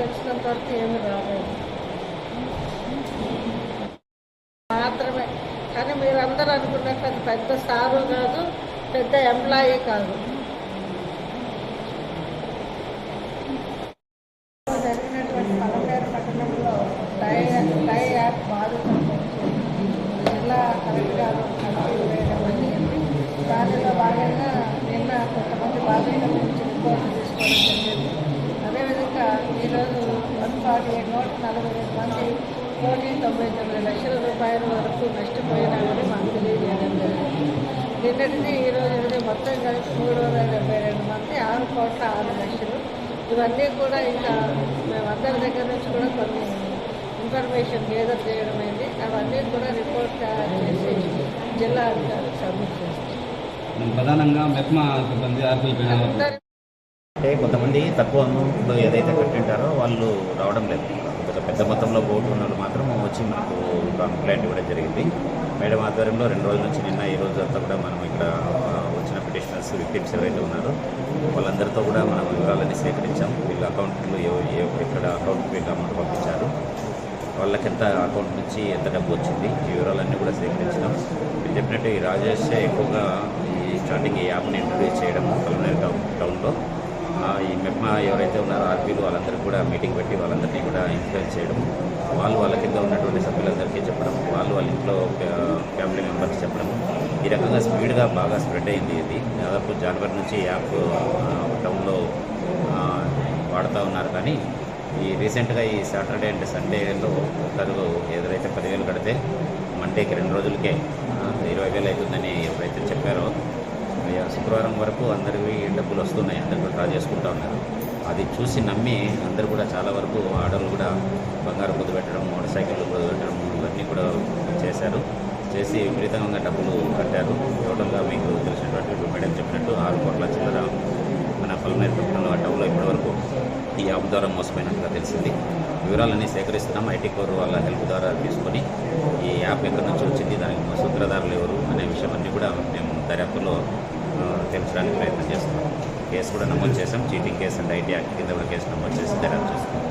తెలిసినంత వరకు ఏమి రాలేదు మాత్రమే. కానీ మీరందరూ అనుకున్నట్టు అది పెద్ద సారు కాదు, పెద్ద ఎంప్లాయీ కాదు. జరిగినటువంటి పలమనేరు పట్టణంలో డై యాప్ బాధితుల గురించి జిల్లా కలెక్టర్ గారు కమిటీ వేయడం జరిగింది. దానిలో భాగంగా నిన్న కొంతమంది బాధితుల గురించి రిపోర్టు తీసుకోవడం జరిగింది. అదేవిధంగా ఈరోజు 148 మంది 99 లక్షల రూపాయల వరకు నష్టపోయినామని మాకు తెలియజేయడం జరిగింది. నిన్నటిది ఈరోజు మొత్తం కలిసి 372 మంది 6,06,00,000. ఇవన్నీ కూడా ఇంకా మేమందరి దగ్గర నుంచి కూడా కొన్ని ఇన్ఫర్మేషన్ గేదర్ చేయడం అయింది. అవన్నీ కూడా రిపోర్ట్ తయారు చేసి జిల్లా అధికారులకు సబ్మిట్ చేస్తాం. ప్రధానంగా మెప్మా సిబ్బంది అంటే కొంతమంది తక్కువ అమౌంట్లో ఏదైతే కట్టింటారో వాళ్ళు రావడం లేదు. పెద్ద మొత్తంలో బోర్డు ఉన్న వాళ్ళు మాత్రం వచ్చి మనకు కంప్లైంట్ ఇవ్వడం జరిగింది. మేడం ఆధ్వర్యంలో 2 రోజుల నుంచి నిన్న ఈ రోజు అంతా కూడా మనం ఇక్కడ వచ్చిన పిటిషనర్స్ విక్టిమ్స్ ఎవరైతే ఉన్నారో వాళ్ళందరితో కూడా మనం వివరాలన్నీ సేకరించాం. వీళ్ళ అకౌంట్లు ఎక్కడ అకౌంట్కి వీళ్ళు అమౌంట్ పంపించారు, వాళ్ళకి ఎంత అకౌంట్ నుంచి ఎంత డబ్బు వచ్చింది, ఈ వివరాలన్నీ కూడా సేకరించినాం. మీరు చెప్పినట్టు ఈ రాజేష్ ఎక్కువగా ఈ స్టార్టింగ్ ఈ యాప్ని ఇంట్రొడ్యూస్ చేయడం పలమనేరు టౌన్లో ఈ మెప్మా ఎవరైతే ఉన్నారో ఆర్పీలు వాళ్ళందరికీ కూడా మీటింగ్ పెట్టి వాళ్ళందరినీ కూడా ఇన్ఫ్లుయెన్స్ చేయడం, వాళ్ళ కింద ఉన్నటువంటి సభ్యులందరికీ చెప్పడం, వాళ్ళ ఇంట్లో ఫ్యామిలీ మెంబర్స్ చెప్పడం, ఈ రకంగా స్పీడ్గా బాగా స్ప్రెడ్ అయింది. ఇది దాదాపు జనవరి నుంచి యాప్ టౌన్లో వాడుతూ ఉన్నారు. కానీ ఈ రీసెంట్గా ఈ సాటర్డే అండ్ సండేలో ఒకరు ఏదైతే 10,000 కడితే మండేకి 2 రోజులకే 20,000 అవుతుందని ఎవరైతే చెప్పారో శుక్రవారం వరకు అందరివి డబ్బులు వస్తున్నాయి, అందరు కూడా డ్రా చేసుకుంటూ ఉన్నారు. అది చూసి నమ్మి అందరూ కూడా చాలా వరకు ఆర్డర్లు కూడా బంగారం కుదిపెట్టడం, మోటార్ సైకిళ్ళు కుదిపెట్టడం ఇవన్నీ కూడా చేశారు. చేసి విపరీతంగా డబ్బులు కట్టారు. టోటల్గా మీకు తెలిసినటువంటి మేడం చెప్పినట్టు 6 కోట్ల చిల్లర మన పలమనేరు పట్టణంలో టౌన్లో ఇప్పటివరకు ఈ యాప్ ద్వారా మోసపోయినట్టుగా తెలిసింది. వివరాలన్నీ సేకరిస్తున్నాం. ఐటీ కోర్ వాళ్ళ హెల్ప్ ద్వారా తీసుకొని ఈ యాప్ ఎక్కడి నుంచి వచ్చింది, దానికి సూత్రధారులు ఎవరు అనే విషయం అన్నీ కూడా మేము దర్యాప్తులో తెలుసడానికి ప్రయత్నం చేస్తున్నాం. కేసు కూడా నమోదు చేసాం. Cheating case and IT act కింద కూడా కేసు నమోదు చేసి దర్యాప్తు చేస్తున్నాం.